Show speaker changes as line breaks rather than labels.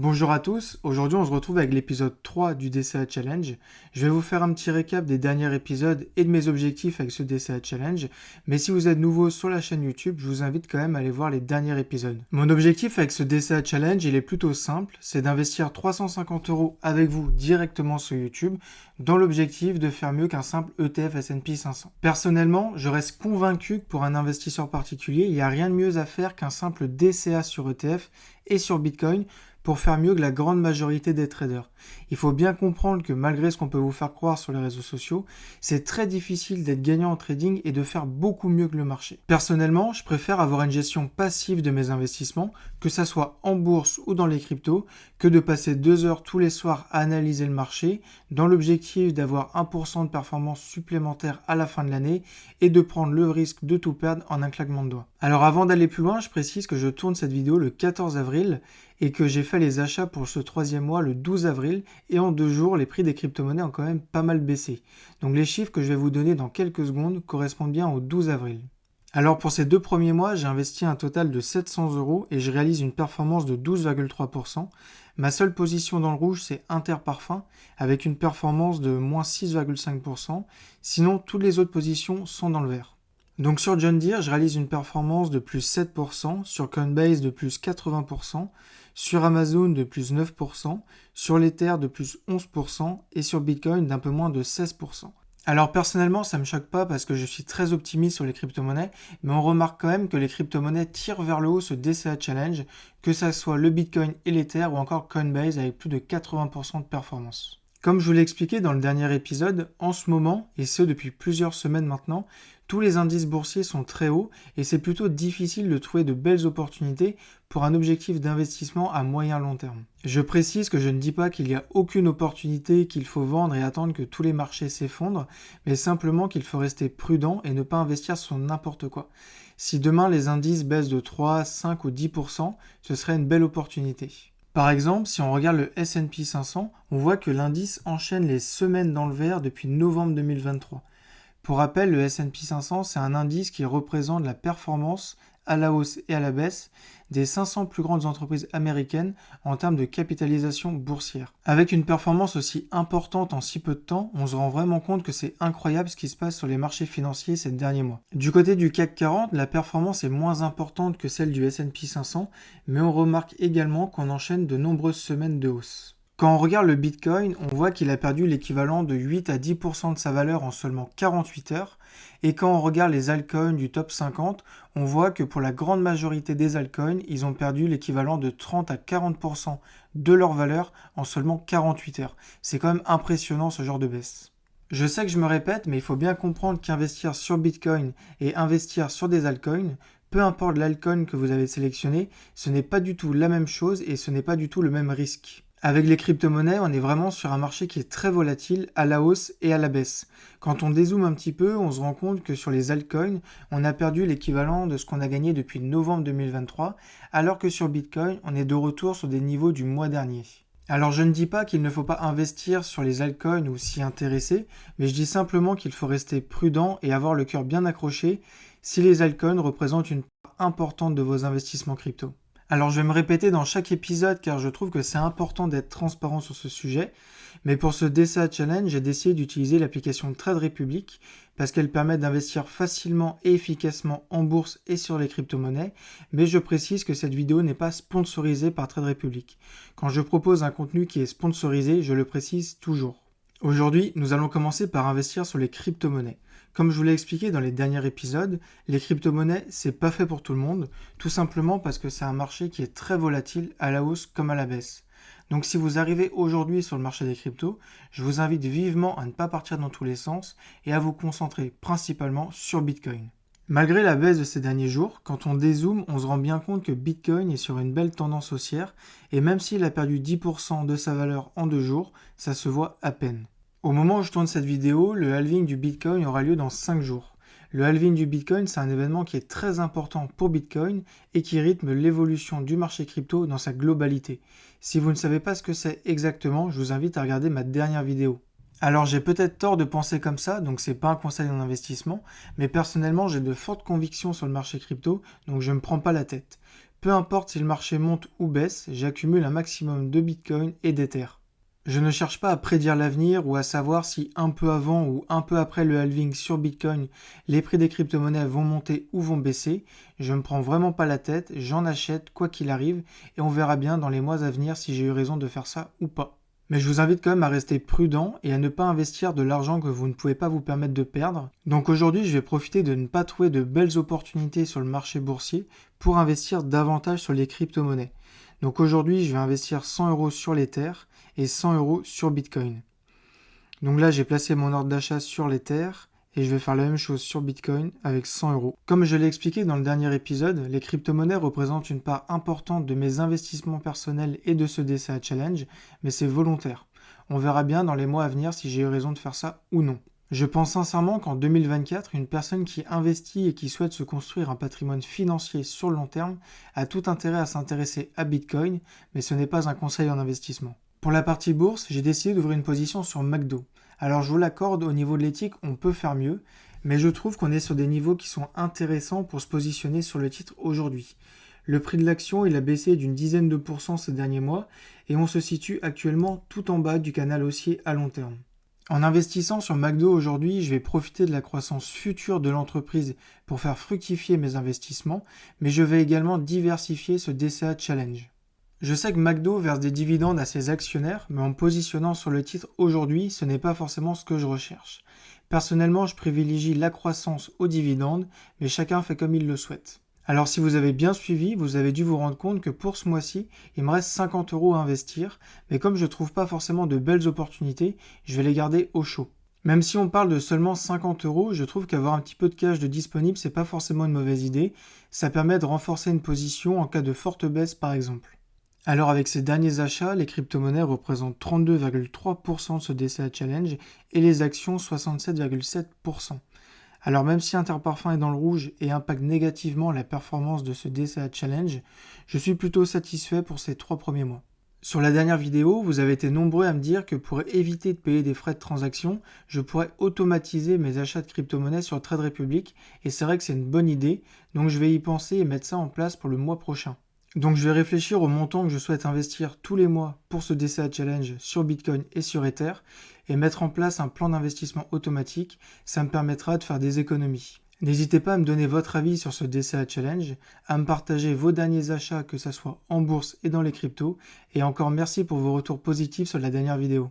Bonjour à tous, aujourd'hui on se retrouve avec l'épisode 3 du DCA Challenge. Je vais vous faire un petit récap des derniers épisodes et de mes objectifs avec ce DCA Challenge, mais si vous êtes nouveau sur la chaîne YouTube, je vous invite quand même à aller voir les derniers épisodes. Mon objectif avec ce DCA Challenge, il est plutôt simple, c'est d'investir 350 € avec vous directement sur YouTube, dans l'objectif de faire mieux qu'un simple ETF S&P 500. Personnellement, je reste convaincu que pour un investisseur particulier, il n'y a rien de mieux à faire qu'un simple DCA sur ETF et sur Bitcoin, pour faire mieux que la grande majorité des traders. Il faut bien comprendre que malgré ce qu'on peut vous faire croire sur les réseaux sociaux, c'est très difficile d'être gagnant en trading et de faire beaucoup mieux que le marché. Personnellement, je préfère avoir une gestion passive de mes investissements, que ça soit en bourse ou dans les cryptos, que de passer 2 heures tous les soirs à analyser le marché, dans l'objectif d'avoir 1% de performance supplémentaire à la fin de l'année et de prendre le risque de tout perdre en un claquement de doigts. Alors avant d'aller plus loin, je précise que je tourne cette vidéo le 14 avril et que j'ai fait les achats pour ce troisième mois le 12 avril et en 2 jours, les prix des crypto-monnaies ont quand même pas mal baissé. Donc les chiffres que je vais vous donner dans quelques secondes correspondent bien au 12 avril. Alors pour ces 2 premiers mois, j'ai investi un total de 700 € et je réalise une performance de 12,3%. Ma seule position dans le rouge, c'est Interparfums, avec une performance de moins 6,5%. Sinon, toutes les autres positions sont dans le vert. Donc sur John Deere, je réalise une performance de plus 7%, sur Coinbase de plus 80%, sur Amazon de plus 9%, sur l'Ether de plus 11% et sur Bitcoin d'un peu moins de 16%. Alors personnellement, ça ne me choque pas parce que je suis très optimiste sur les crypto-monnaies, mais on remarque quand même que les crypto-monnaies tirent vers le haut ce DCA Challenge, que ça soit le Bitcoin et l'Ether ou encore Coinbase avec plus de 80% de performance. Comme je vous l'ai expliqué dans le dernier épisode, en ce moment, et ce depuis plusieurs semaines maintenant, tous les indices boursiers sont très hauts et c'est plutôt difficile de trouver de belles opportunités pour un objectif d'investissement à moyen long terme. Je précise que je ne dis pas qu'il n'y a aucune opportunité qu'il faut vendre et attendre que tous les marchés s'effondrent, mais simplement qu'il faut rester prudent et ne pas investir sur n'importe quoi. Si demain les indices baissent de 3, 5 ou 10%, ce serait une belle opportunité. Par exemple, si on regarde le S&P 500, on voit que l'indice enchaîne les semaines dans le vert depuis novembre 2023. Pour rappel, le S&P 500, c'est un indice qui représente la performance à la hausse et à la baisse des 500 plus grandes entreprises américaines en termes de capitalisation boursière. Avec une performance aussi importante en si peu de temps, on se rend vraiment compte que c'est incroyable ce qui se passe sur les marchés financiers ces derniers mois. Du côté du CAC 40, la performance est moins importante que celle du S&P 500, mais on remarque également qu'on enchaîne de nombreuses semaines de hausse. Quand on regarde le Bitcoin, on voit qu'il a perdu l'équivalent de 8 à 10% de sa valeur en seulement 48 heures. Et quand on regarde les altcoins du top 50, on voit que pour la grande majorité des altcoins, ils ont perdu l'équivalent de 30 à 40% de leur valeur en seulement 48 heures. C'est quand même impressionnant ce genre de baisse. Je sais que je me répète, mais il faut bien comprendre qu'investir sur Bitcoin et investir sur des altcoins, peu importe l'altcoin que vous avez sélectionné, ce n'est pas du tout la même chose et ce n'est pas du tout le même risque. Avec les crypto-monnaies, on est vraiment sur un marché qui est très volatile, à la hausse et à la baisse. Quand on dézoome un petit peu, on se rend compte que sur les altcoins, on a perdu l'équivalent de ce qu'on a gagné depuis novembre 2023, alors que sur Bitcoin, on est de retour sur des niveaux du mois dernier. Alors je ne dis pas qu'il ne faut pas investir sur les altcoins ou s'y intéresser, mais je dis simplement qu'il faut rester prudent et avoir le cœur bien accroché si les altcoins représentent une part importante de vos investissements crypto. Alors je vais me répéter dans chaque épisode car je trouve que c'est important d'être transparent sur ce sujet, mais pour ce DCA Challenge, j'ai décidé d'utiliser l'application Trade Republic parce qu'elle permet d'investir facilement et efficacement en bourse et sur les crypto-monnaies, mais je précise que cette vidéo n'est pas sponsorisée par Trade Republic. Quand je propose un contenu qui est sponsorisé, je le précise toujours. Aujourd'hui, nous allons commencer par investir sur les crypto-monnaies. Comme je vous l'ai expliqué dans les derniers épisodes, les crypto-monnaies, c'est pas fait pour tout le monde, tout simplement parce que c'est un marché qui est très volatile à la hausse comme à la baisse. Donc si vous arrivez aujourd'hui sur le marché des cryptos, je vous invite vivement à ne pas partir dans tous les sens et à vous concentrer principalement sur Bitcoin. Malgré la baisse de ces derniers jours, quand on dézoome, on se rend bien compte que Bitcoin est sur une belle tendance haussière et même s'il a perdu 10% de sa valeur en 2 jours, ça se voit à peine. Au moment où je tourne cette vidéo, le halving du Bitcoin aura lieu dans 5 jours. Le halving du Bitcoin, c'est un événement qui est très important pour Bitcoin et qui rythme l'évolution du marché crypto dans sa globalité. Si vous ne savez pas ce que c'est exactement, je vous invite à regarder ma dernière vidéo. Alors j'ai peut-être tort de penser comme ça, donc c'est pas un conseil en investissement, mais personnellement j'ai de fortes convictions sur le marché crypto, donc je ne me prends pas la tête. Peu importe si le marché monte ou baisse, j'accumule un maximum de Bitcoin et d'Ether. Je ne cherche pas à prédire l'avenir ou à savoir si un peu avant ou un peu après le halving sur Bitcoin, les prix des crypto-monnaies vont monter ou vont baisser. Je ne me prends vraiment pas la tête, j'en achète quoi qu'il arrive et on verra bien dans les mois à venir si j'ai eu raison de faire ça ou pas. Mais je vous invite quand même à rester prudent et à ne pas investir de l'argent que vous ne pouvez pas vous permettre de perdre. Donc aujourd'hui, je vais profiter de ne pas trouver de belles opportunités sur le marché boursier pour investir davantage sur les crypto-monnaies. Donc aujourd'hui, je vais investir 100 euros sur l'Ether et 100 euros sur Bitcoin. Donc là, j'ai placé mon ordre d'achat sur l'Ether et je vais faire la même chose sur Bitcoin avec 100 euros. Comme je l'ai expliqué dans le dernier épisode, les crypto-monnaies représentent une part importante de mes investissements personnels et de ce DCA Challenge, mais c'est volontaire. On verra bien dans les mois à venir si j'ai eu raison de faire ça ou non. Je pense sincèrement qu'en 2024, une personne qui investit et qui souhaite se construire un patrimoine financier sur le long terme a tout intérêt à s'intéresser à Bitcoin, mais ce n'est pas un conseil en investissement. Pour la partie bourse, j'ai décidé d'ouvrir une position sur McDo. Alors je vous l'accorde, au niveau de l'éthique, on peut faire mieux, mais je trouve qu'on est sur des niveaux qui sont intéressants pour se positionner sur le titre aujourd'hui. Le prix de l'action, il a baissé d'une dizaine de pourcents ces derniers mois et on se situe actuellement tout en bas du canal haussier à long terme. En investissant sur McDo aujourd'hui, je vais profiter de la croissance future de l'entreprise pour faire fructifier mes investissements, mais je vais également diversifier ce DCA Challenge. Je sais que McDo verse des dividendes à ses actionnaires, mais en me positionnant sur le titre aujourd'hui, ce n'est pas forcément ce que je recherche. Personnellement, je privilégie la croissance aux dividendes, mais chacun fait comme il le souhaite. Alors si vous avez bien suivi, vous avez dû vous rendre compte que pour ce mois-ci, il me reste 50 euros à investir, mais comme je ne trouve pas forcément de belles opportunités, je vais les garder au chaud. Même si on parle de seulement 50 euros, je trouve qu'avoir un petit peu de cash de disponible, c'est pas forcément une mauvaise idée. Ça permet de renforcer une position en cas de forte baisse par exemple. Alors avec ces derniers achats, les crypto-monnaies représentent 32,3% de ce DCA Challenge et les actions 67,7%. Alors même si Interparfums est dans le rouge et impacte négativement la performance de ce DCA Challenge, je suis plutôt satisfait pour ces 3 premiers mois. Sur la dernière vidéo, vous avez été nombreux à me dire que pour éviter de payer des frais de transaction, je pourrais automatiser mes achats de crypto-monnaies sur Trade Republic et c'est vrai que c'est une bonne idée, donc je vais y penser et mettre ça en place pour le mois prochain. Donc je vais réfléchir au montant que je souhaite investir tous les mois pour ce DCA Challenge sur Bitcoin et sur Ether et mettre en place un plan d'investissement automatique, ça me permettra de faire des économies. N'hésitez pas à me donner votre avis sur ce DCA Challenge, à me partager vos derniers achats que ce soit en bourse et dans les cryptos et encore merci pour vos retours positifs sur la dernière vidéo.